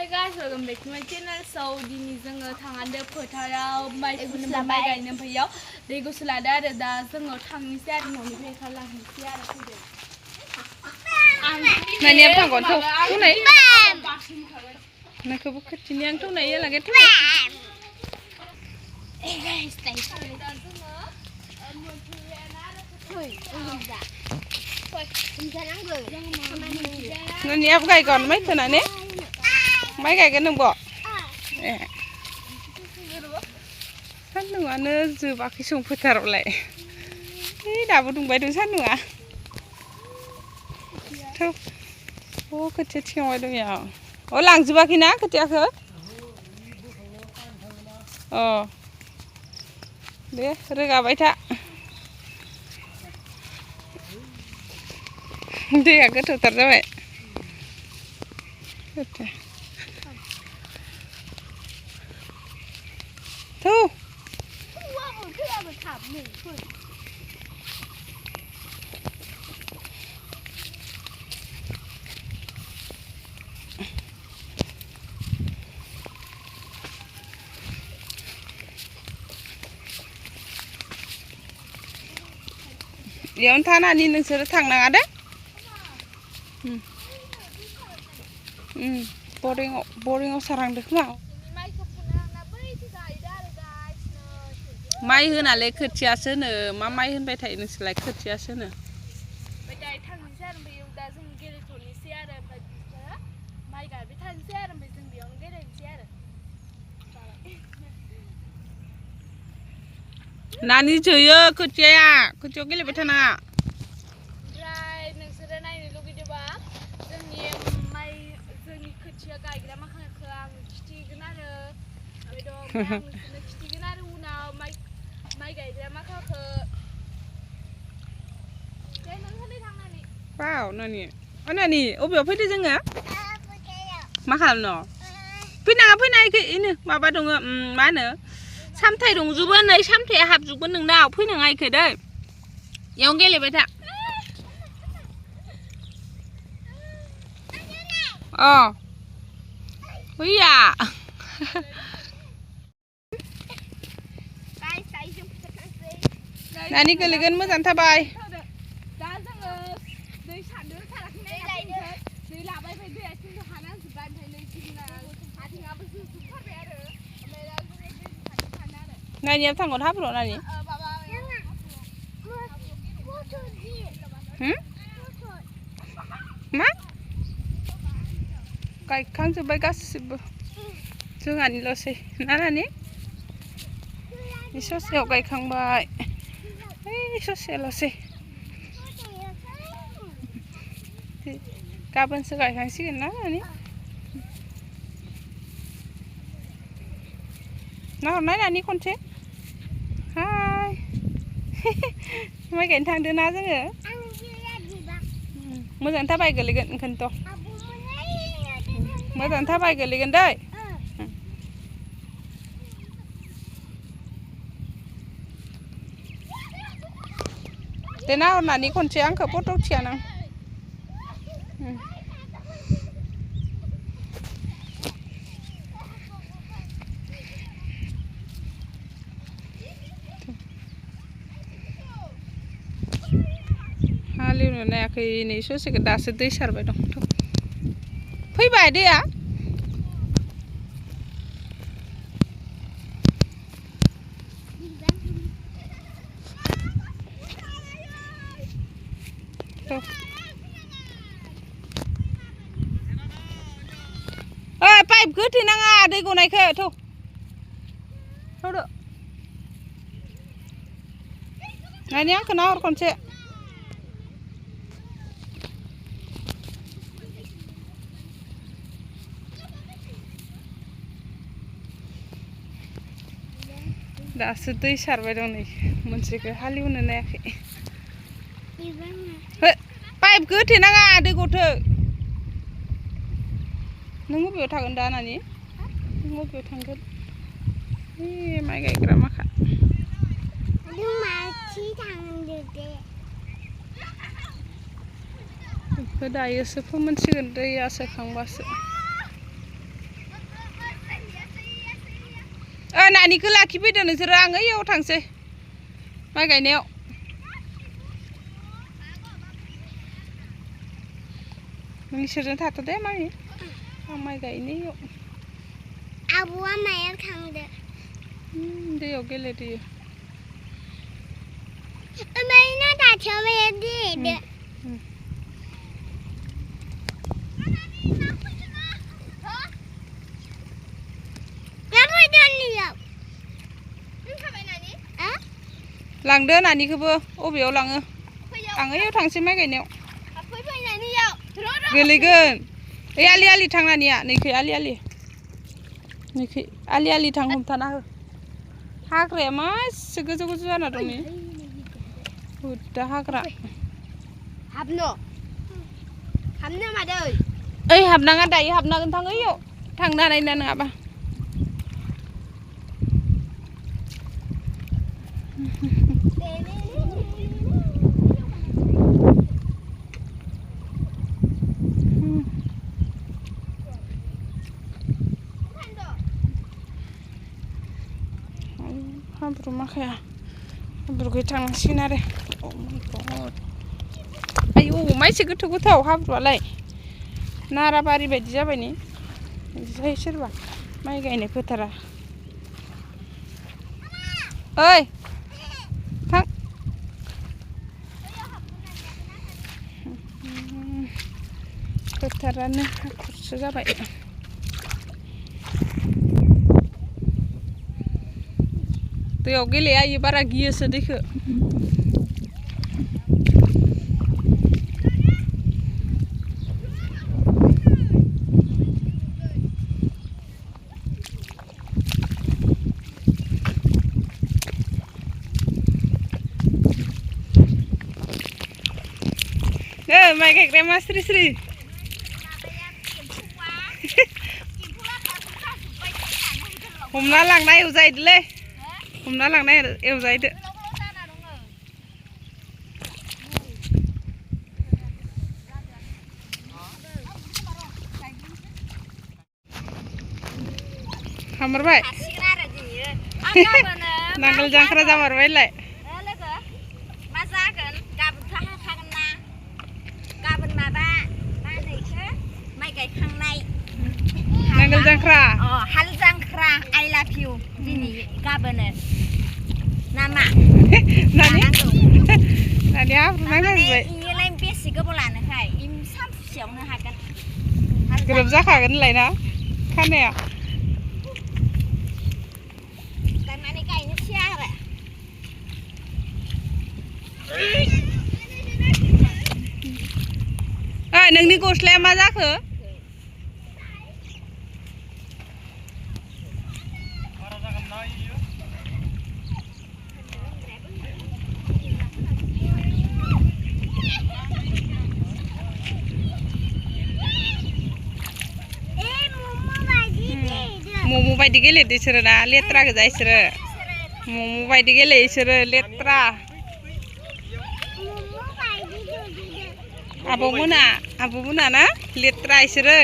Hey guys, welcome back to my channel. So dini जोङो थांगान्दो फोथाराव माइ फुनो माइ गायनो फैयाव दै गुसु लादो आरो दा जोङो थांनोसै आरो न'निफ्राय ओंखारलांनोसै आरो फैदो नानिया थांगोन थौ थौनाय नाखौबो खाथिनि आं थौनाय लागै थौ Hey guys, thanks for दा जोङो मोनफैबायानो आरो फै नानिया गायगोन माइ फोनानै माइ गायगोन नोंबो ए सान्दुंआनो जोबाखै सं फोथारावलाय दाबो दुंबाय दं सान्दुंआ थौ अ खोथिया थिखांबाय दं याव अ लांजोबाखैना खोथियाखौ अ दे रोगाबाय था दैया गोथौथार जाबाय थौ बेयावनो थानानै नोंसोरो थांनाङा दे बरिंआव सारहांदो खोमा माइ होनालै खोथियासो होनो मा माइ होनबाय थायो नोंसोरलाय खोथियासो होनो ओमफ्राय थांनोसै आरो ओमफ्राय दा जों गेलेथ'नोसै आरो ओमफ्राय बिसोरो माइ गायबाय थानोसै आरो ओमफ्राय जों बेयावनो गेलेनोसै आरो नानि जोयो खोथियायाव गेलेबाय थानाङा ओमफ्राय नोंसोरो नायनो लुगैदोंबा जोंनि खोथिया गायग्रा माखाखौ आं खिथिगोन आरो ओमफ्राय आं नोंसोरनो खिथिगोन आरो उनाव माइ गायग्रा माखाखौ दे नों होनै थांनानै वाव नानि अबेयाव फैदो जोङो मा खालामनो फैनाङा इनो माबा दङ मा होनो सामथाइ दंजोबो नै सामथाइया हाबजोबगोन नोंनाव फैनाङा इखो दै इयावनो गेलेबाय था अ फैया नानि गोलैगोन मोजां थाबाय दा जोङो दै सारदों साराखै दै लाबाय ओमफ्राय दैया खिन्थु हानांजोब्बाय ओमफ्राय नै जोंना आथिङाबो जोजोबथारबाय आरो ओमफ्राय दा जोङो दै सारनो थानो आरो नानियाबो थांगोन हाब्रुआव नानि मा गायखांजोब्बाय गासिबो जोंहानिल'सै ना नानि ससेयाव गायखांबाय ओइ ससेल'सै गाबोनसो गायखांसिगोन ना नानि नाहरनाय नानि खनसे हाय माइ गायनो थांदों ना जोङो मोजां थाबाय गोलैगोन ओंखायनोथ' मोजां थाबाय गोलैगोन दै दे नाहरनानै खनसे आंखौ फट' थियानां हालेवनो नायाखै नै ससेखौ दासो दै सारबाय दं फैबाय दैया ओइ पाइपखौ होथेनाङा दै गनायखौ थौदो नानि आंखौ नाहर खनसे दासो दै सारबाय दं नै मोनसेखौ हालेवनो नायाखै पाइपखौ होथेनाङा दै गथो नों बबेयाव थागोन दा नानि नों बबेयाव थांगोन माइ गायग्रा माखा बेखौ दायोसो फोमोनसिगोन दैया सोखांबासो नानिखौ लाखिफैदो नोंसोरो आं ओइयाव थांसै माइ गायनायाव नोंसोरजों थाथ' दे माइ आं माइ गायनायाव आब'आ मायाव थांदो दैयाव गेलेदोयो ओमफ्राय ना दाथियाव माया गेलेदो लांदो नानिखौबो अबेयाव लाङो आं ओइयाव थांसै माइ गायनायाव गोलैगोन ओइ आलि आलि थां नानिया नैखै आलि आलि थां हमथाना हो हाग्राया मासे गोजौ गोजौ जाना दं नै बुद्दा हाग्रा हाबनो मादै ओइ हाबनाङा दायो हाबनांगोन थां ओइयाव थांनो हानाय ना नङाबा हाब्रु माखाया हाब्रुखै थांनांसिगोन आरो आयौ माइसे गोथौ गोथौ हाब्रुआलाय नाराबारि बायदि जाबाय ने बिदिहाय सोरबा माइ गायनाय फोथारा ओइ थां फोथारानो हाखरसो जाबाय दैयाव गेलेया इयो बारा गियोसो दैखो माइ गायग्राया मा स्रि स्रि हमना लांना एवजाहैदोलै हमना लांना एवजाहैदो हामरबाय नांगोल जांख्रा जामारबायलाय मा जागोन गाबोनथ' हाखागोन ना गाबोन माबा मा होनो इखो माइ गायखांनाय नांगोल जांख्रा हाल जांख्रा आइ लाभ इउ दिनै गाबोनो नामा नानिया हाब्रु नांलायबाय इयोलाय बेसे गोबाव लानोहाय सानसेयावनो हागोन ग्रोब जाखागोन होनलाय ना खानाया दाननानै गायनोसै आरो नोंनि गस्लाया मा जाखो मम' बायदि गेलेदो इसोरो ना लेथ्रा गोजा इसोरो मम' बायदि गेलेयो इसोरो लेथ्रा आब'मोना ना लेथ्रा इसोरो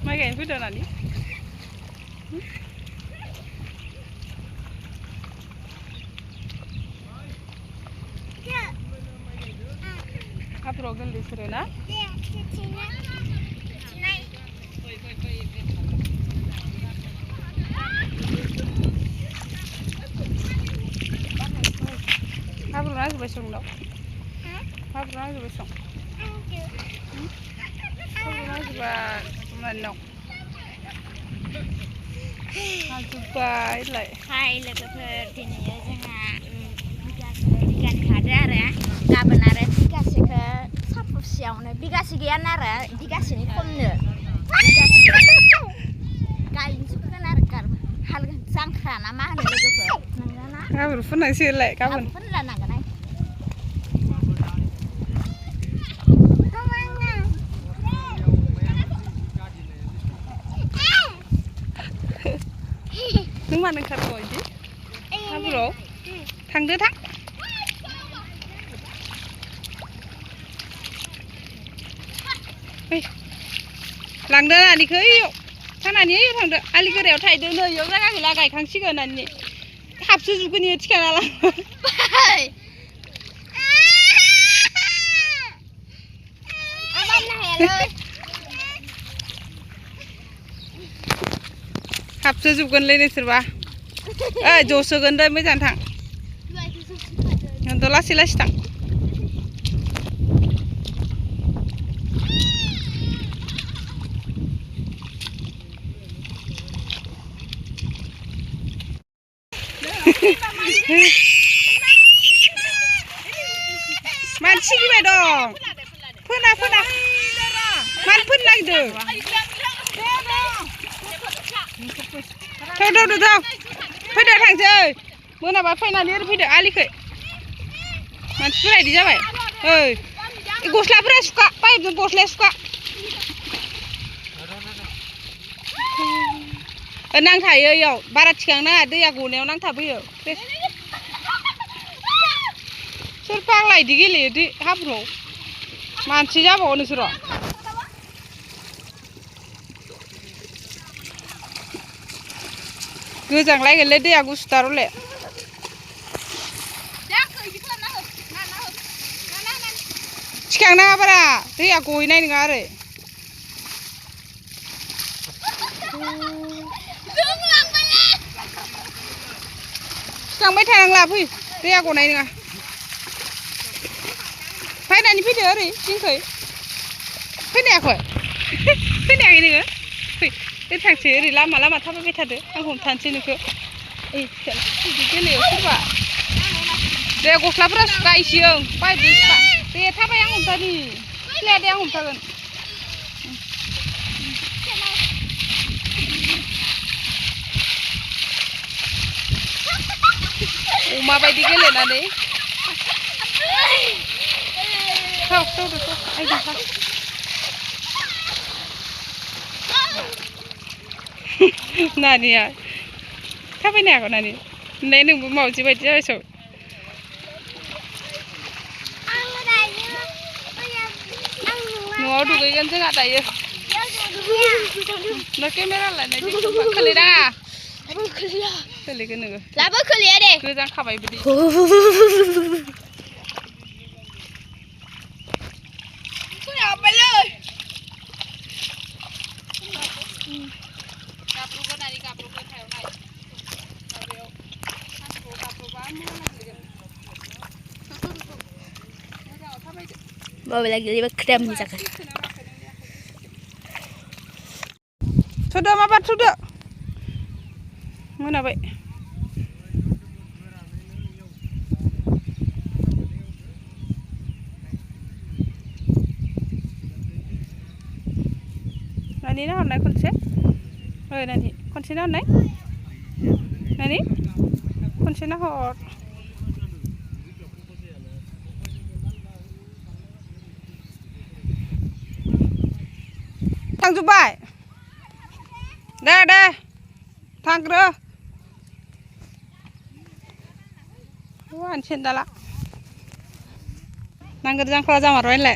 माइ गायनो फैदों नानि हाब्रुआव गेलेदो इसोरो ना हाब्रु नांजोब्बाय सं दाव हाब्रु नांजोब्बाय सं हाब्रु नांजोब्बाय मानिनाव हाजोब्बायलाय हाय लोगोफोर दिनै जोंहा बिगानै खादो आरो गाबोन आरो बिगासेखौ साफुसेयावनो बिगासे गैयानो आरो बिगासेनि खमनो गायजोबगोन आरो हाल जांख्रा ना मा होनो लोगोफोर नोंना हाब्रु फुननांसिगोनलाय गाबोन फुनलानांगोन मानो ओंखारबाव बिदि हाब्रुआव थांदो थां लांदो नानिखौ ओइयाव थांनानै ओइयाव थांदो आलि गोरायाव थायदो नै इयाव जायगा गैला गायखांसिगोन नानि थाबसो जुगोन इयो थिखाना लां थाबसो जुगोनलै नोंसोरबा ओइ ज' सोगोन दे मोजां थां नोंथ' लासै लासै थां मानसि गिबाय दं फोना फोना मानो फोनो नागिरदों थाव फैदो थांसै मोनाबा फैनानै ओरै फैदो आलिखै मानसिफोरा इदि जाबाय ओइ गस्लाफोरा सुखा पाइपजों गस्लाया सुखा नांथायो इयाव बारा थिखांनाङा दैया गनायाव नांथाबोयो सोर फाग्ला इदि गेलेयो दै हाब्रुआव मानसि जाबावो नोंसोरो गोजांलायगोनलै दैया गुसुथारले थिखांनाङा बारा दैया गहैनाय नङा आरो थिखांबाय थानांला फै दैया गनाय नङा फैनानै फैदो ओरै जिंखै फैनायाखै फैनायाखै नोङो फै ओरै थांसै ओरै लामा लामा थाबायबाय थादो आं हमथानोसै नोंखौ ओइ बिदि गेलेयो सोरबा दे गस्लाफोरा सुखा इसे ओं पाइपजों सुखा दे थाबाय आं हमथानि सिलाया दे आं हमथागोन अमा बायदि गेलेनानै नानिया थाबायनो हागौ नानि नै नोंबो मावजि बायदि जाबायसो न'आव दुगैगोन जोंहा दायो ना केमेरा लानाय खोलैनाङा खोलैगोन नोङो लाबो खोलैया दे गोजां खाबाय बिदि bawa lagi lebih keren misalkan sudah mabat sudah mana baik nani na hon nai konse nani konse na hon nai nani konse na hot थांजोब्बाय दे दे थांग्रो वान सेन्डाला नांगोर जांख्रा जामारबायलाय